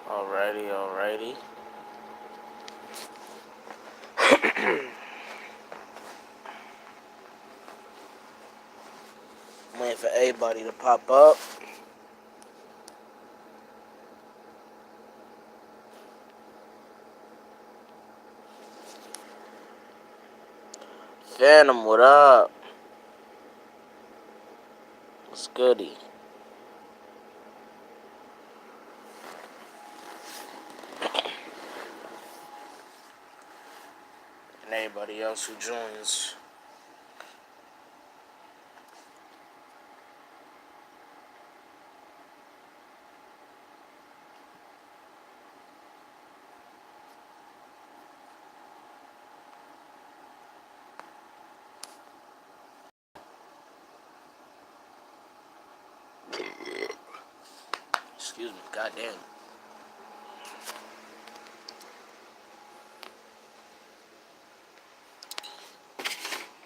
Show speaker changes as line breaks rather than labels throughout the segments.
Alrighty. I'm waiting for everybody to pop up. Phantom, what up? What's goody? And everybody else who joins. Excuse me, goddamn.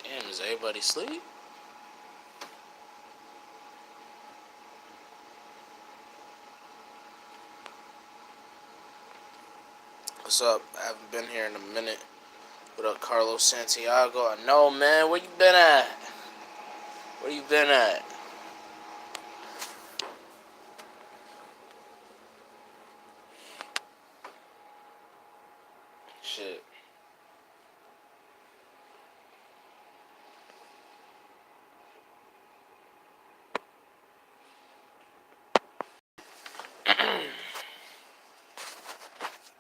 Damn, is everybody asleep? What's up? I haven't been here in a minute. What up, Carlos Santiago? I know, man. Where you been at? Where you been at? Shit.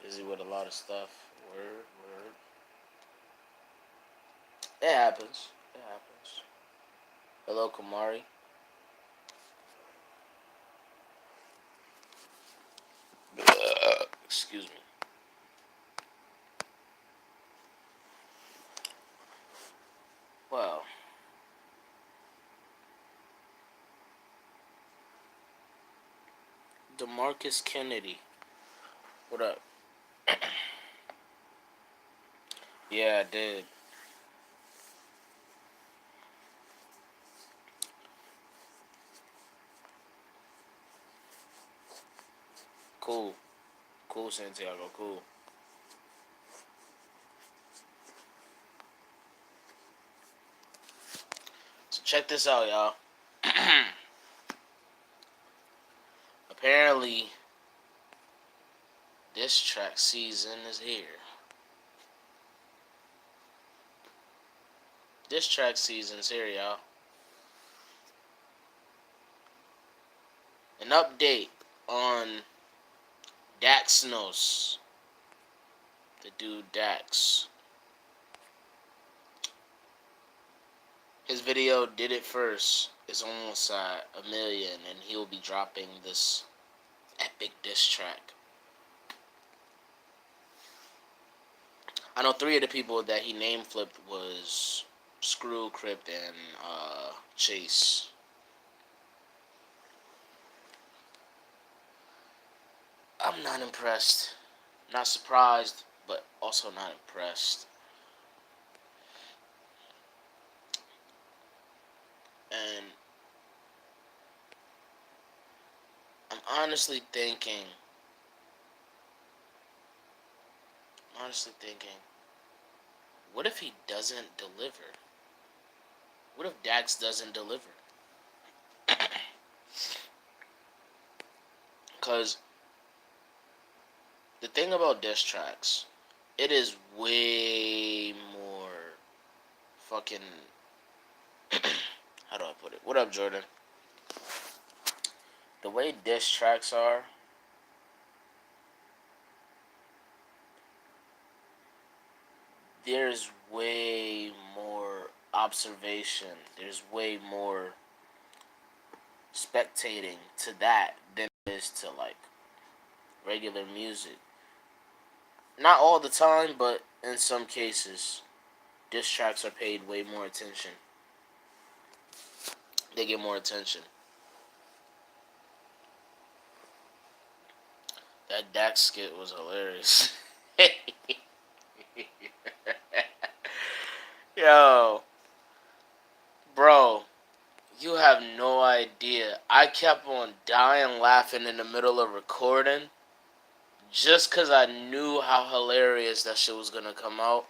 Busy with a lot of stuff. Word. It happens. Hello, Kamari. Excuse me. Well, DeMarcus Kennedy. What up? Yeah, I did. Cool, Santiago. Cool. So check this out, y'all. Apparently, this track season is here. This track season's here, y'all. An update on Daxnos. The dude Dax. His video Did It First is almost at 1 million, and he'll be dropping this epic diss track. I know 3 of the people that he name flipped was Screw, Crypt, and Chase. I'm not impressed. Not surprised, but also not impressed. And I'm honestly thinking, what if he doesn't deliver? What if Dax doesn't deliver? Because the thing about diss tracks, it is way more fucking... How do I put it? What up, Jordan? The way diss tracks are, there's way more observation. There's way more spectating to that than it is to like regular music. Not all the time, but in some cases, diss tracks are paid way more attention. They get more attention. That Dax skit was hilarious. Yo, bro, you have no idea. I kept on dying laughing in the middle of recording just because I knew how hilarious that shit was gonna come out,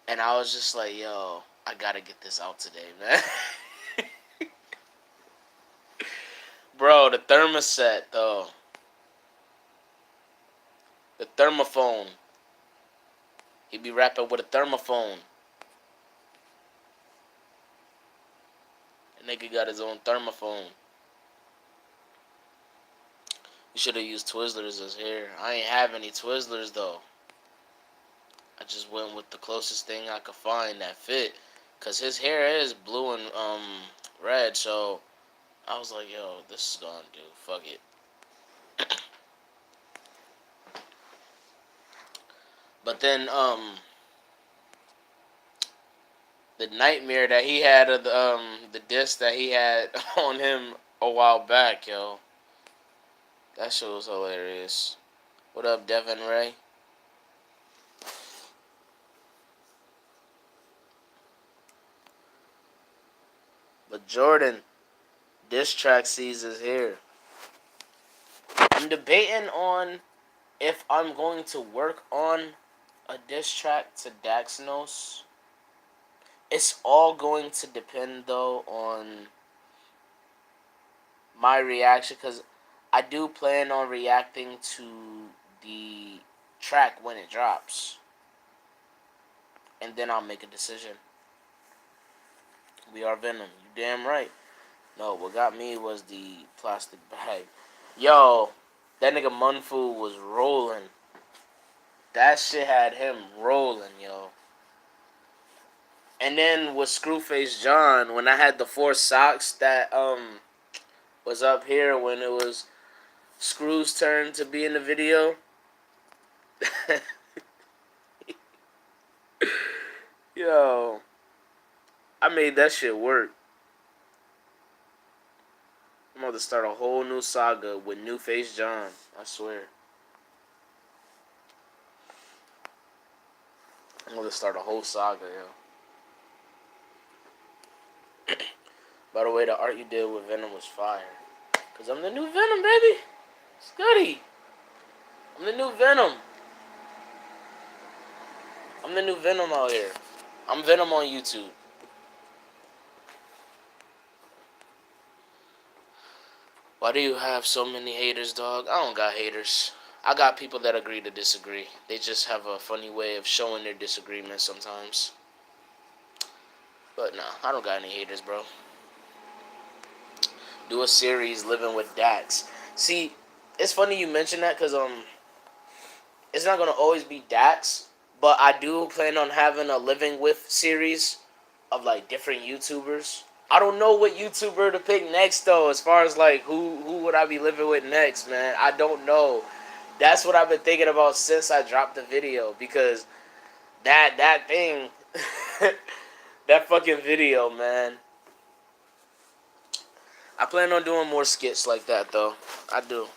and I was just like, yo, I gotta get this out today, man. Bro, the thermostat though, the thermophone. He be rapping with a thermophone. The nigga got his own thermophone. You should have used Twizzlers as hair. I ain't have any Twizzlers though. I just went with the closest thing I could find that fit. Cause his hair is blue and red, so I was like, yo, this is gonna do. Fuck it. But then the nightmare that he had of the disc that he had on him a while back, yo. That shit was hilarious. What up, Devin Ray? But Jordan, diss track season is here. I'm debating on if I'm going to work on a diss track to Daxnos. It's all going to depend though on my reaction, because I do plan on reacting to the track when it drops, and then I'll make a decision. We are Venom. You damn right. No, what got me was the plastic bag. Yo, that nigga Munfu was rolling. That shit had him rolling, yo. And then with Screwface John, when I had the 4 socks that was up here when it was Screw's turn to be in the video. Yo, I made that shit work. I'm about to start a whole new saga with New Face John. I swear. I'm going to start a whole saga, yo. By the way, the art you did with Venom was fire. Because I'm the new Venom, baby. Scuddy. I'm the new Venom. I'm the new Venom out here. I'm Venom on YouTube. Why do you have so many haters, dog? I don't got haters. I got people that agree to disagree. They just have a funny way of showing their disagreement sometimes. But nah, I don't got any haters, bro. Do a series living with Dax. See, it's funny you mention that because it's not gonna always be Dax, but I do plan on having a living with series of like different YouTubers. I don't know what YouTuber to pick next though, as far as like who would I be living with next, man. I don't know. That's what I've been thinking about since I dropped the video, because that thing that fucking video, man. I plan on doing more skits like that though. I do.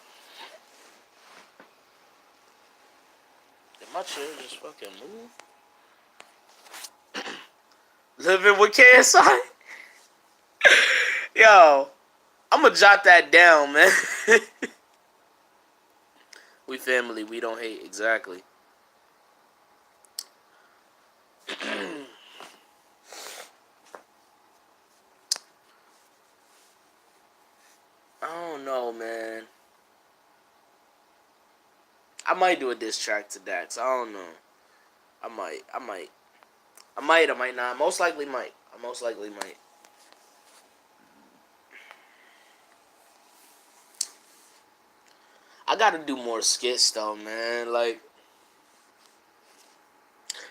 Did my chair just fucking move? Living with KSI? Yo, I'm gonna jot that down, man. We family, we don't hate. Exactly. I don't know, man. I might do a diss track to Dax. I don't know. I might not. Most likely might. I most likely might. I gotta do more skits though, man. Like,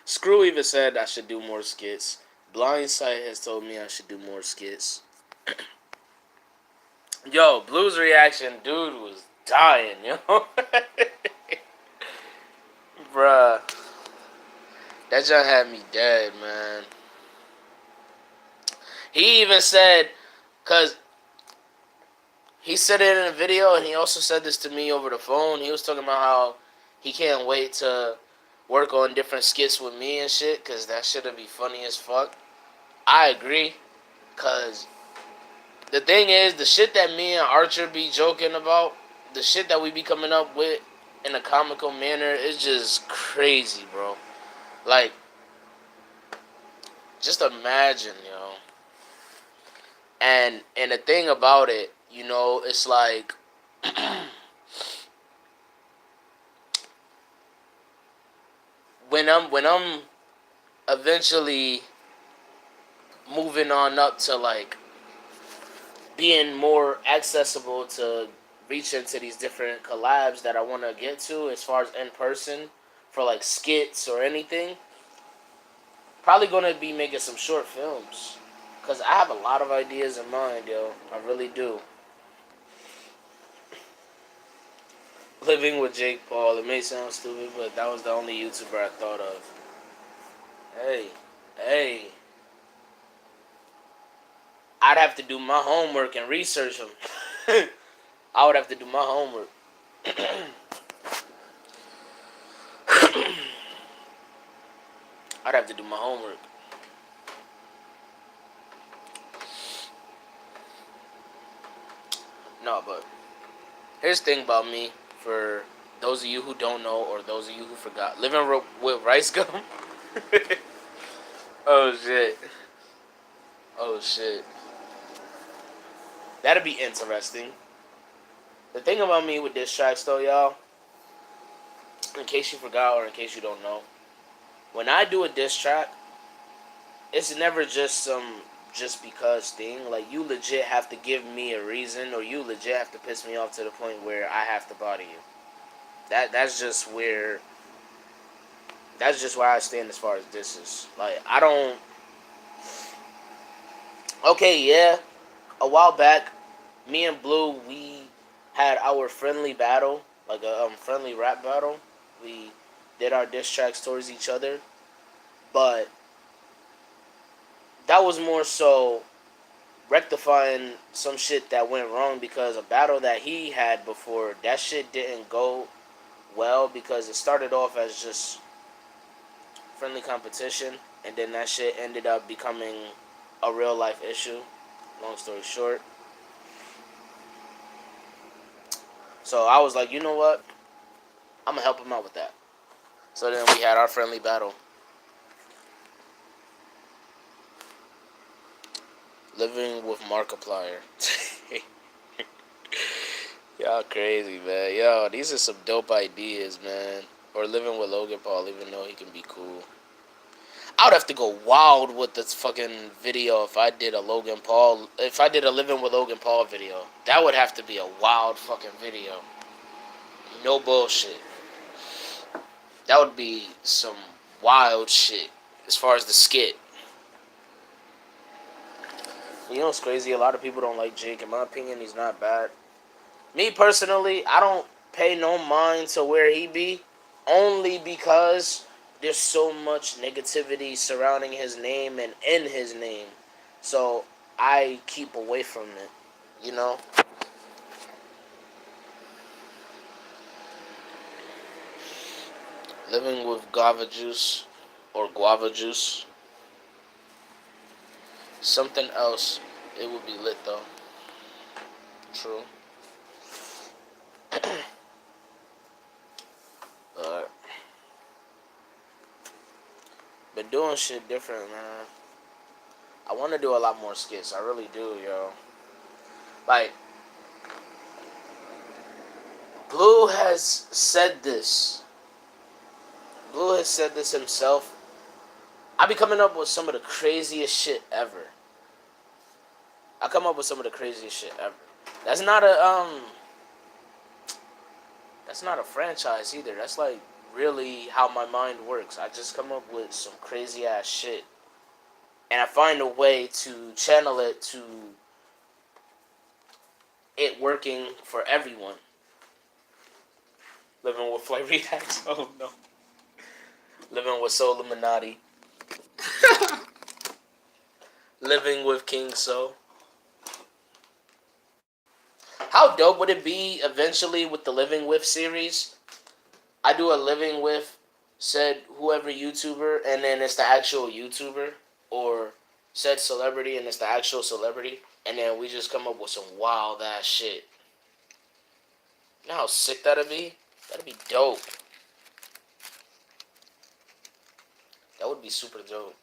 Screw even said I should do more skits. Blindsight has told me I should do more skits. Yo, Blue's reaction, dude was dying, yo. Bruh. That just had me dead, man. He even said, because he said it in a video, and he also said this to me over the phone. He was talking about how he can't wait to work on different skits with me and shit, because that shit'll be funny as fuck. I agree, because the thing is, the shit that me and Archer be joking about, the shit that we be coming up with in a comical manner is just crazy, bro. Like, just imagine, And the thing about it, it's like when I'm eventually moving on up to like being more accessible to reach into these different collabs that I want to get to as far as in person for like skits or anything, probably going to be making some short films. Because I have a lot of ideas in mind, yo. I really do. Living with Jake Paul, it may sound stupid, but that was the only YouTuber I thought of. Hey, hey. I'd have to do my homework and research him. I would have to do my homework. I'd have to do my homework. No, but here's the thing about me. For those of you who don't know, or those of you who forgot, living with rice gum. Oh shit. Oh shit. That'd be interesting. The thing about me with diss tracks, though, y'all, in case you forgot or in case you don't know, when I do a diss track, it's never just some just because thing. Like, you legit have to give me a reason, or you legit have to piss me off to the point where I have to body you. That's just where I stand as far as this is. Like, I don't. Okay, yeah. A while back, me and Blue, we had our friendly battle, like a friendly rap battle. We did our diss tracks towards each other, but that was more so rectifying some shit that went wrong because a battle that he had before, that shit didn't go well because it started off as just friendly competition, and then that shit ended up becoming a real life issue. Long story short. So I was like, you know what? I'm gonna help him out with that. So then we had our friendly battle. Living with Markiplier. Y'all crazy, man. Yo, these are some dope ideas, man. Or living with Logan Paul, even though he can be cool. I would have to go wild with this fucking video if I did a Logan Paul. If I did a Living with Logan Paul video, that would have to be a wild fucking video. No bullshit. That would be some wild shit as far as the skit. You know what's crazy? A lot of people don't like Jake. In my opinion, he's not bad. Me personally, I don't pay no mind to where he be, only because there's so much negativity surrounding his name and in his name. So I keep away from it, you know? Living with guava juice or guava juice. Something else, it would be lit though. True. But been doing shit different, man. I want to do a lot more skits. I really do, yo. Like, Blue has said this. Blue has said this himself. I be coming up with some of the craziest shit ever. I come up with some of the craziest shit ever. That's not a That's not a franchise either. That's like really how my mind works. I just come up with some crazy ass shit, and I find a way to channel it to it working for everyone. Living with Flight Redux. Oh no. Living with Soul Illuminati. Living with King So. How dope would it be eventually with the Living With series? I do a Living With said whoever YouTuber, and then it's the actual YouTuber, or said celebrity and it's the actual celebrity, and then we just come up with some wild ass shit. You know how sick that'd be? That'd be dope. That would be super dope.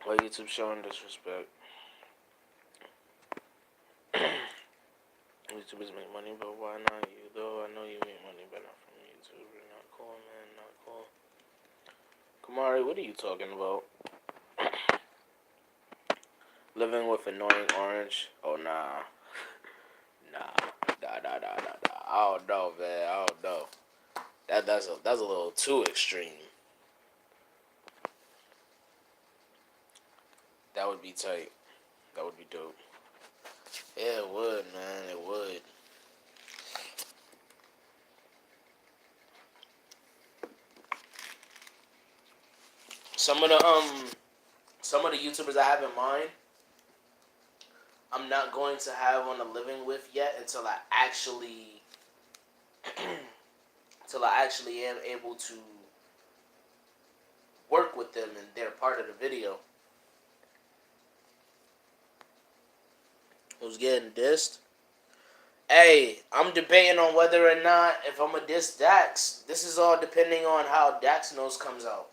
Why YouTube showing disrespect? YouTubers make money, but why not you? Though I know you make money, but not from YouTube. Not cool, man. Not cool. Kamari, what are you talking about? Living with annoying orange? Oh, nah. Nah. I don't know, man. I don't know. That's a little too extreme. That would be tight. That would be dope. Yeah, it would, man. It would. Some of the YouTubers I have in mind, I'm not going to have on a living with yet until I actually am able to work with them and they're part of the video. Who's getting dissed? Hey, I'm debating on whether or not if I'm gonna diss Dax. This is all depending on how Dax Knows comes out.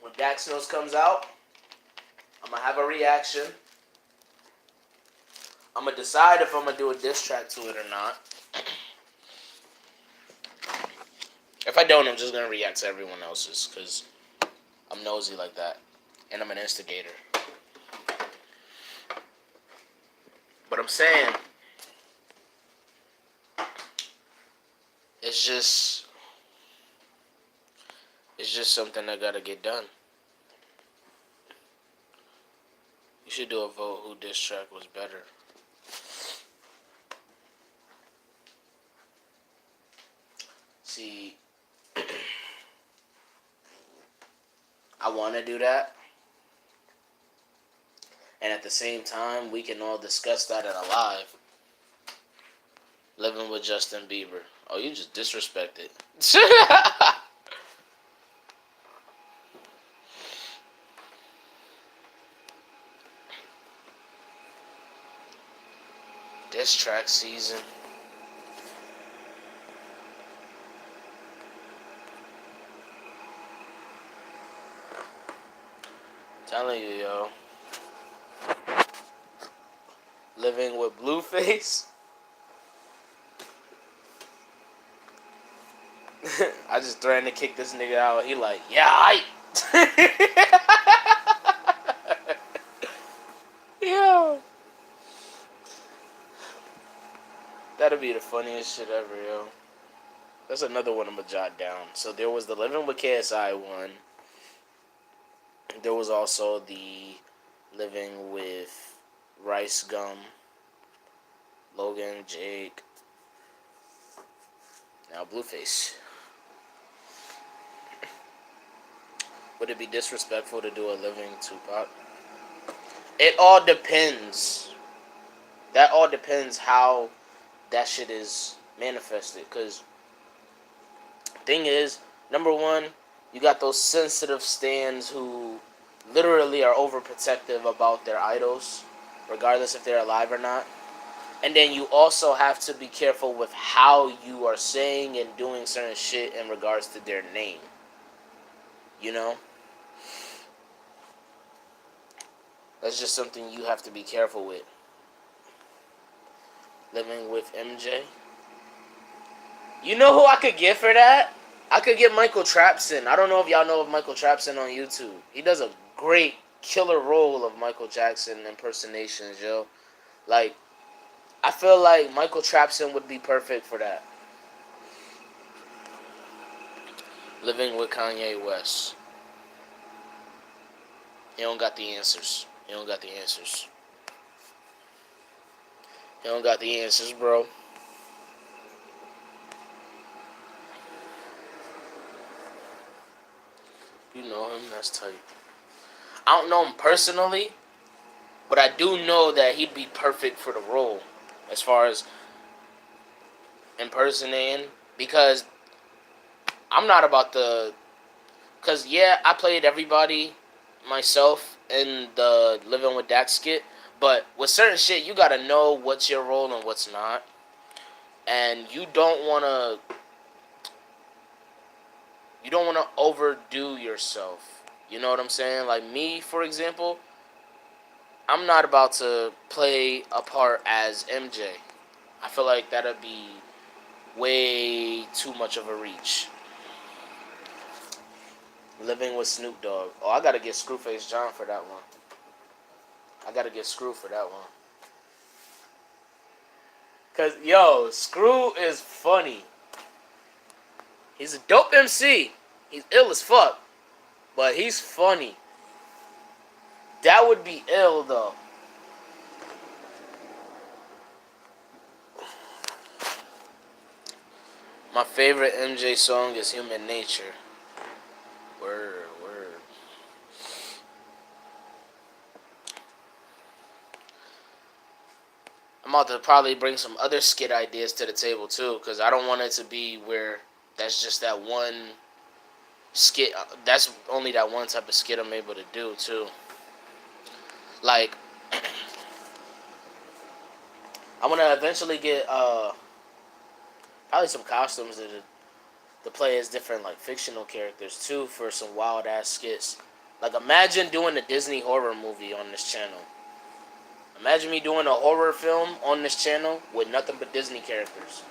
When Dax Knows comes out, I'm gonna have a reaction. I'm gonna decide if I'm gonna do a diss track to it or not. If I don't, I'm just gonna react to everyone else's because I'm nosy like that, and I'm an instigator. But I'm saying, it's just something that gotta get done. You should do a vote who diss track was better. See, I want to do that. And at the same time, we can all discuss that in a live. Living with Justin Bieber. Oh, you just disrespected. Diss track season. Telling you, yo. Living with Blueface. I just threatened to kick this nigga out. He like, yeah, I. Yo. That'd be the funniest shit ever, yo. That's another one I'm gonna jot down. So there was the Living with KSI one. There was also the Living with Rice Gum, Logan, Jake, now Blueface. Would it be disrespectful to do a Living Tupac? It all depends. That all depends how that shit is manifested. Because thing is, number one, you got those sensitive stans who literally are overprotective about their idols, regardless if they're alive or not. And then you also have to be careful with how you are saying and doing certain shit in regards to their name. You know? That's just something you have to be careful with. Living with MJ. You know who I could get for that? I could get Michael Trapson. I don't know if y'all know of Michael Trapson on YouTube. He does a great killer role of Michael Jackson impersonations, yo. Like, I feel like Michael Trapson would be perfect for that. Living with Kanye West. He don't got the answers. He don't got the answers. He don't got the answers, bro. You know him, that's tight. I don't know him personally, but I do know that he'd be perfect for the role. as far as impersonating, because I'm not about the. Because, yeah, I played everybody myself in the Living with Dax skit, but with certain shit, you gotta know what's your role and what's not. And you don't wanna overdo yourself. You know what I'm saying? Like me, for example, I'm not about to play a part as MJ. I feel like that'd be way too much of a reach. Living with Snoop Dogg. Oh, I gotta get Screwface John for that one. I gotta get Screw for that one. Cause yo, Screw is funny. He's a dope MC. He's ill as fuck, but he's funny. That would be ill though. My favorite MJ song is Human Nature. Word, word. I'm about to probably bring some other skit ideas to the table too, because I don't want it to be where that's just that one skit. That's only that one type of skit I'm able to do too. Like, I want to eventually get probably some costumes to play as different like fictional characters too for some wild ass skits. Like, imagine doing a Disney horror movie on this channel. Imagine me doing a horror film on this channel with nothing but Disney characters.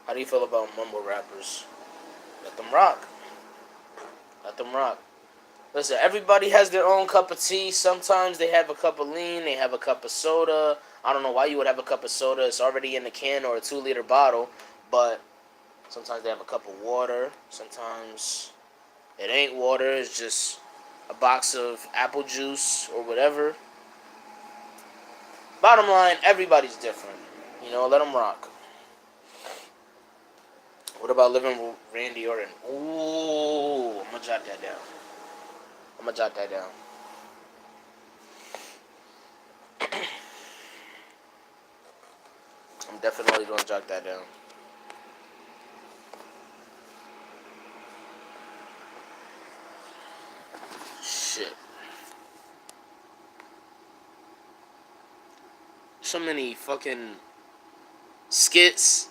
How do you feel about mumble rappers? Let them rock. Let them rock. Listen, everybody has their own cup of tea. Sometimes they have a cup of lean, they have a cup of soda. I don't know why you would have a cup of soda. It's already in the can or a 2-liter bottle. But sometimes they have a cup of water. Sometimes it ain't water. It's just a box of apple juice or whatever. Bottom line, everybody's different. You know, let them rock. What about living with Randy Orton? Ooh, I'm going to jot that down. I'm going to jot that down. I'm definitely going to jot that down. Shit. So many fucking skits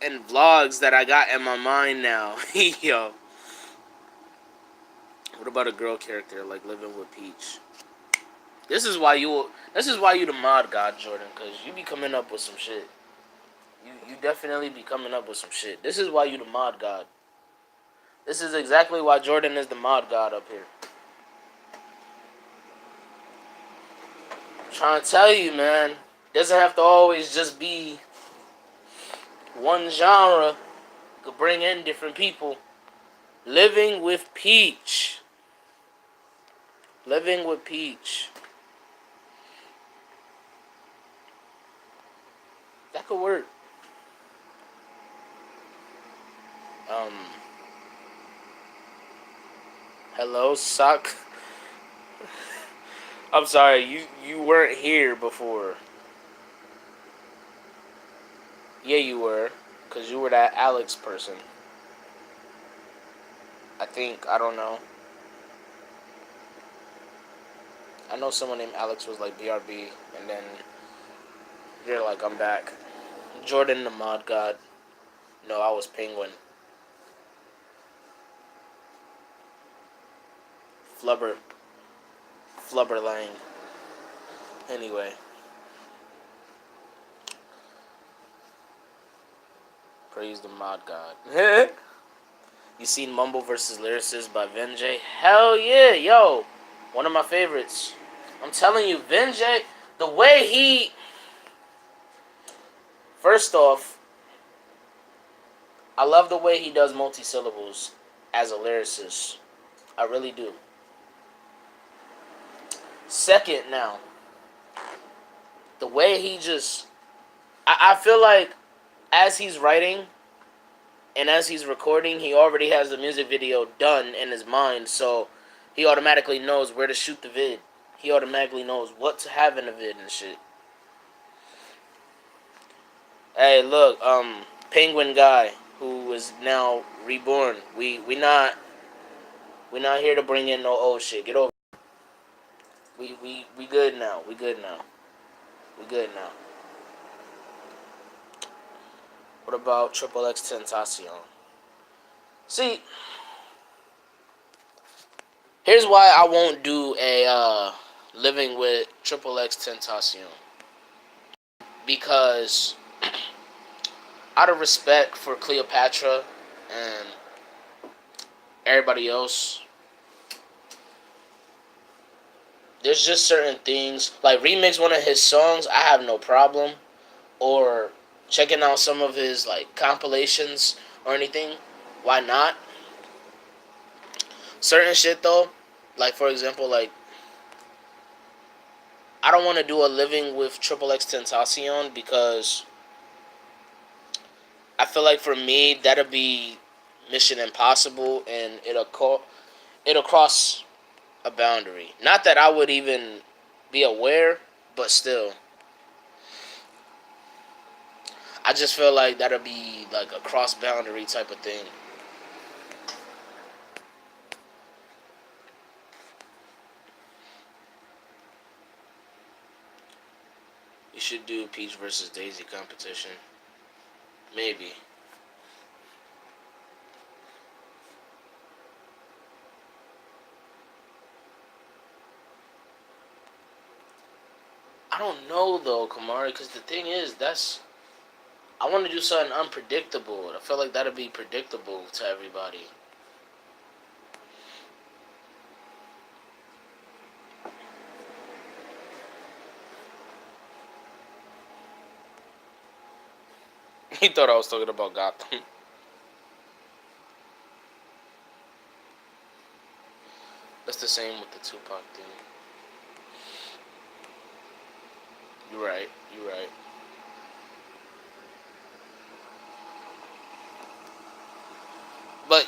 and vlogs that I got in my mind now. Yo. What about a girl character like living with Peach? This is why you the mod god, Jordan, because you be coming up with some shit. You definitely be coming up with some shit. This is why you the mod god. This is exactly why Jordan is the mod god up here. I'm trying to tell you, man. Doesn't have to always just be one genre. Could bring in different people. Living with Peach. Living with Peach. That could work. Hello, Sock. I'm sorry, you weren't here before. Yeah, you were, cause you were that Alex person. I think, I don't know. I know someone named Alex was like BRB, and then you're like, I'm back. Jordan the mod god. No, I was Penguin. Flubber. Flubberlang. Anyway. Praise the mod god. You seen Mumble vs. Lyricist by Vinjay? Hell yeah, yo. One of my favorites. I'm telling you, Vinjay, the way he... First off, I love the way he does multi-syllables as a lyricist. I really do. Second, now, the way he just... I feel like as he's writing and as he's recording, he already has the music video done in his mind. So He automatically knows where to shoot the vid. He automatically knows what to have in the vid and shit. Hey, look, Penguin guy who is now reborn. We not here to bring in no old shit. Get over. We good now. We good now. We good now. What about Triple X Tentacion? See, here's why I won't do a living with Triple X Tentacion. Because out of respect for Cleopatra and everybody else, there's just certain things like remix one of his songs. I have no problem, or checking out some of his like compilations or anything. Why not? Certain shit though, like for example, like I don't want to do a living with Triple X Tentacion because I feel like for me that'll be Mission Impossible and it'll cross a boundary. Not that I would even be aware, but still. I just feel like that'll be like a cross boundary type of thing. You should do Peach versus Daisy competition. Maybe. I don't know though, Kamari, because the thing is, I want to do something unpredictable. I feel like that'll be predictable to everybody. He thought I was talking about Gotham. That's the same with the Tupac thing. You're right. You're right. But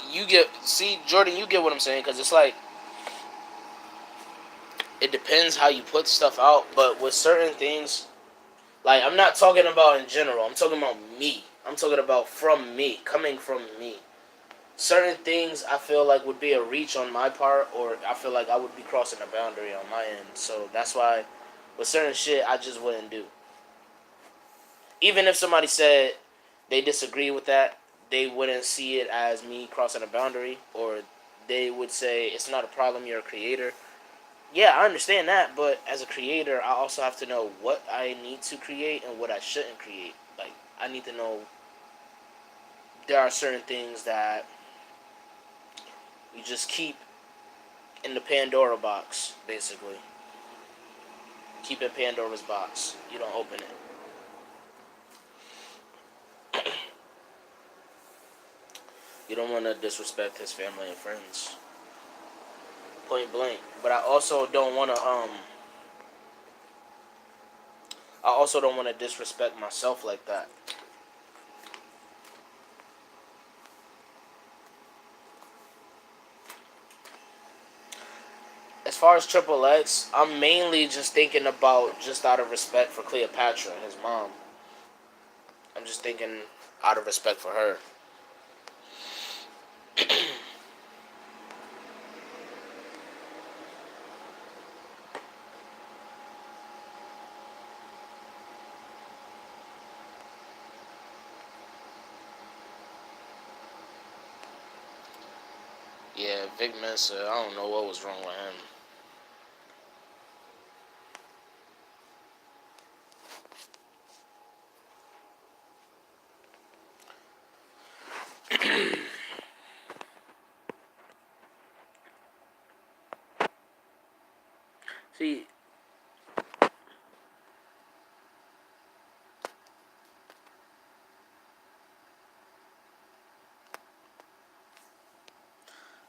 see, Jordan, you get what I'm saying, because it's like it depends how you put stuff out. But with certain things, like I'm not talking about in general. I'm talking about me. I'm talking about from me, coming from me. Certain things I feel like would be a reach on my part, or I feel like I would be crossing a boundary on my end. So that's why with certain shit I just wouldn't do. Even if somebody said they disagree with that, they wouldn't see it as me crossing a boundary, or they would say it's not a problem. You're a creator. Yeah, I understand that, but as a creator, I also have to know what I need to create and what I shouldn't create. Like I need to know there are certain things that you just keep in the Pandora box, basically. Keep in Pandora's box. You don't open it. You don't want to disrespect his family and friends. Point blank. But I also don't want to I also don't want to disrespect myself like that. As far as Triple X, I'm mainly just thinking about just out of respect for Cleopatra and his mom. I'm just thinking out of respect for her. Yeah, Vic Mensa, I don't know what was wrong with him. See,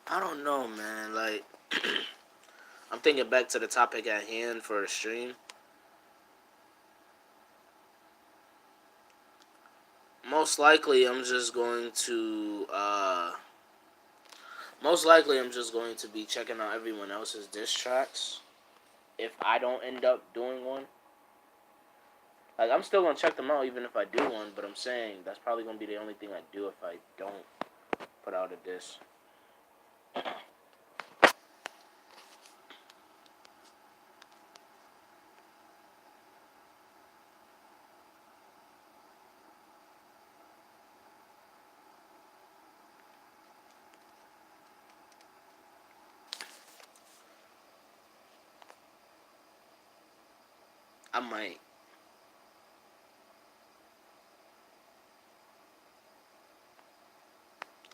I don't know, man. Like, I'm thinking back to the topic at hand for the stream. Most likely, I'm just going to. Most likely, I'm just going to be checking out everyone else's diss tracks. If I don't end up doing one, like I'm still gonna check them out even if I do one. But I'm saying that's probably gonna be the only thing I do if I don't put out a diss. I might.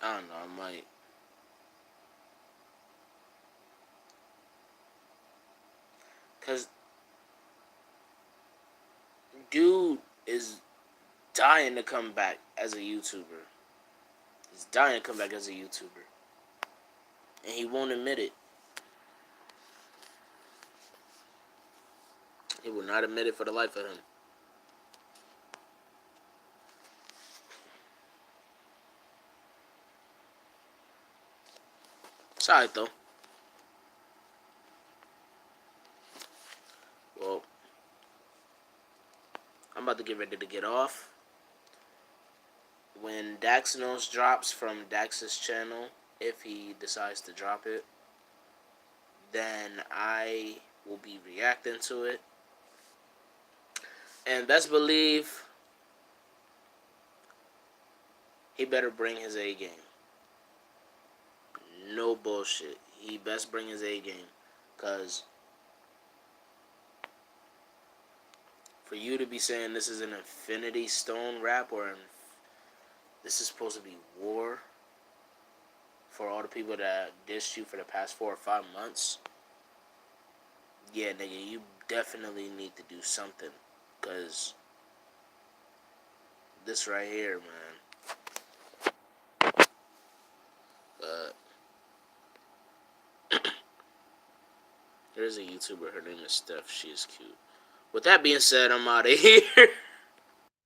I don't know. I might. Cause dude is dying to come back as a YouTuber. He's dying to come back as a YouTuber, and he won't admit it. He will not admit it for the life of him. It's alright though. Well, I'm about to get ready to get off. When Daxnos drops from Dax's channel, if he decides to drop it, then I will be reacting to it. And best believe he better bring his A game. No bullshit. He best bring his A game. Because for you to be saying this is an Infinity Stone rap or this is supposed to be war for all the people that dissed you for the past 4 or 5 months, yeah, nigga, you definitely need to do something. Because this right here, man. There's a YouTuber, her name is Steph. She is cute. With that being said, I'm out of here.